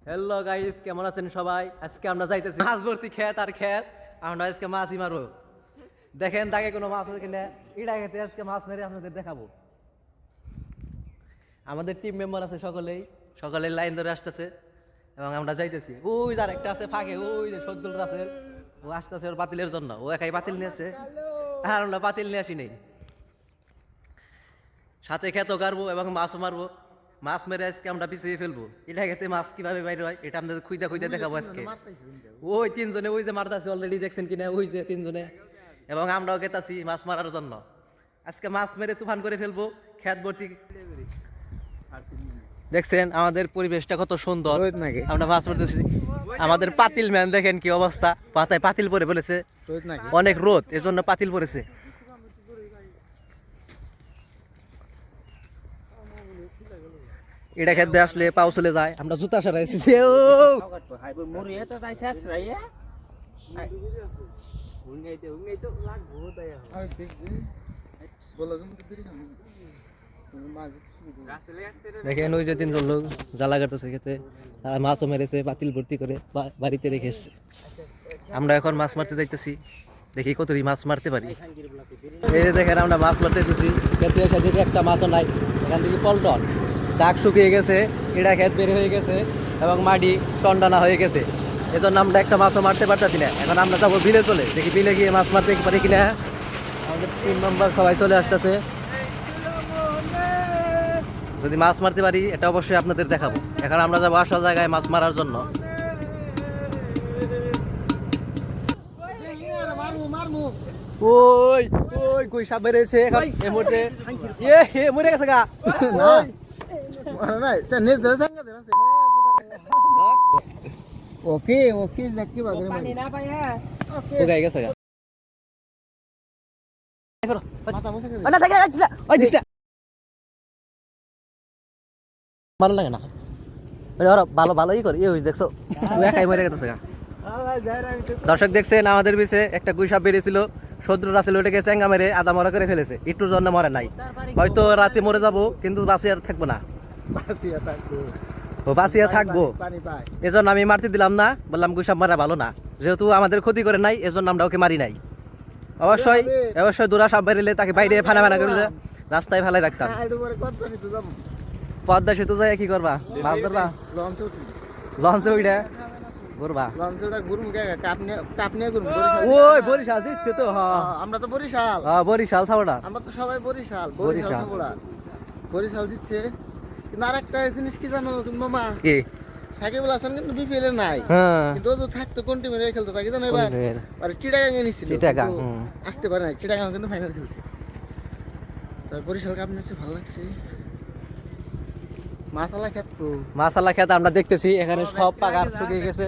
Hello guys, কেমন আছেন সবাই? আজকে আমরা যাইতেছি মাছ ভর্তি ক্ষেত আর ক্ষেত। আমরা আজকে মাছই মারবো। দেখেন দাগে কোনো মাছ আছে কিনা। এটা খেতে আজকে মাছ মেরে আপনাদের দেখাবো। আমাদের টিম মেম্বার আছে সকলেই লাইন ধরে আসতেছে এবং আমরা যাইতেছি। ওই যার একটা আছে ফাঁকে, ওই যে সদ্দুল রাসেল, ও আসতেছে ওর পাতিলের জন্য। ও একাই পাতিল নিয়ে আসছে আর আমরা পাতিল নিয়ে আসি নেই। সাথে খেতেও গাড়বো এবং মাছও মারবো। মাছ মেরে আজকে আমরা পিছিয়ে ফেলবো। এটা খেতে মাছ কিভাবে বাইরে হয় এটা আমাদের খুঁজে খুঁজে দেখাবো আজকে। ওই তিনজনে ওই যে মারতাছে অলরেডি, দেখছেন কিনা? ওই যে তিনজনে, এবং আমরাও গেতাছি মাছ মারার জন্য। আজকে মাছ মেরে তুফান করে ফেলবো খেত ভর্তি। দেখছেন আমাদের পরিবেশটা কত সুন্দর, আমরা মাছ মারতেছি। আমাদের পাতিল ম্যান দেখেন কি অবস্থা, পাতায় পাতিল পরে ফেলেছে, অনেক রোদ এজন্য পাতিল পরেছে। এটা খেতে আসলে পাও চলে যায়, আমরা জুতা সারাইছি। দেখেন ওই যে তিনজন লোক জ্বালা কাটতেছে খেতে, আর মাছও মেরেছে পাতিল ভর্তি করে বাড়িতে রেখে এসছে। আমরা এখন মাছ মারতে যাইতেছি, দেখি কতটি মাছ মারতে পারি। এই যে দেখেন আমরা মাছ মারতে এসেছি, খেতে এসে দেখি একটা মাছও নাই। এখান থেকে পল্টন দাগ শুকিয়ে গেছে, এটা খেত বের হয়ে গেছে এবং মাটি টনডানা হয়ে গেছে, এজন্য আমরা একটা মাছও মারতে পারতেছি না। এখন আমরা যাবো বিলে, চলে দেখি বিলে গিয়ে মাছ মারতে পারি কিনা। আমাদের টিম মেম্বার সবাই চলে আসতেছে, যদি মাছ মারতে পারি এটা অবশ্যই আপনাদের দেখাবো। এখন আমরা যাবো আসল জায়গায় মাছ মারার জন্য। ওই ওই কই সাপ বেরিয়েছে এখন এই মুহূর্তে। মরে গেছে গা। ওকে ওকে দেখি বাগরে পানি না পাই। হ্যাঁ ওকে গেছে গা। না থাকে আচ্ছা ওই দিটা ভালো লাগে না। ওরা ভালো ভালোই করে ওই দেখছো, ওই একাই মরে গেছে গা। দর্শক দেখছেন আমাদের পিছে একটা গুই সাপ বেরিয়েছিল, শত্রু রাসেল ওটাকে চেঙ্গা মেরে আধা মরা করে ফেলেছে। একটুর জন্য মরে নাই, হয়তো রাতে মরে যাবো কিন্তু বাঁচিয়ে আর থাকবো না। বাঁচিয়ে থাকবো এজন্য আমি মারতে দিলাম না, বললাম গুই সাপ মারা ভালো না, যেহেতু আমাদের ক্ষতি করে নাই এজন্য আমরা ওকে মারি নাই। অবশ্যই অবশ্যই দূরা সাপ বেরিলে তাকে বাইরে ফানা ফানা করে রাস্তায় ফেলাই রাখতাম। পদ্মা সেতু যায় কি করবা? মাছ ধরবা? লঞ্চে ওইটা ঘুরবা? ওই বরিশাল দিচ্ছে তো। আমরা তো বরিশাল, বরিশাল ছাওড়া, আমরা তো সবাই বরিশাল বরিশাল বরিশাল দিচ্ছে। কিন্তু আর একটা জিনিস কি জানো তুমি মামা? কি? সাকিবুল হাসান কিন্তু বিপিএল এ নাই, কিন্তু ও তো থাকতো কোন টিমে খেলতো তাকে জানো? এবার চিটাগাং এ নিছিল, চিটাগাং আসতে পারে নাই। চিটাগাং কিন্তু ফাইনাল খেলছে। তারপর বরিশাল কাপ নিচ্ছে, ভালো লাগছে। মাছালা খেত আমরা দেখতেছি, এখানে সব পাকা শুকিয়ে গেছে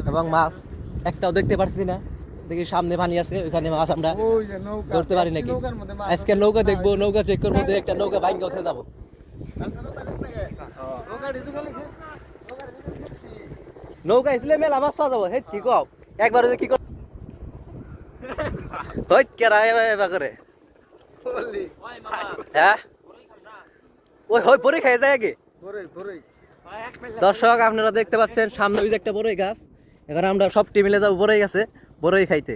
এবং মাছ একটাও দেখতে পারছি না। দেখি সামনে পানি আছে, ওখানে মাছ আমরা ধরতে পারি নাকি। আজকে নৌকা দেখবো, নৌকা চেক করবো, একটা নৌকা বাইক উঠে যাবো। নৌকা আসলে মেলা মাছ পাওয়া যাবো। হে কি কও একবার কি কর কেরা এবার করে। হ্যাঁ ওই হয় পরে খাই যায় আগে। দর্শক আপনারা দেখতে পাচ্ছেন সামনে ওই যে একটা বড়ই গাছ, এখন আমরা সব টিম মিলে যাবো বড়ই গাছে বড়ই খাইতে।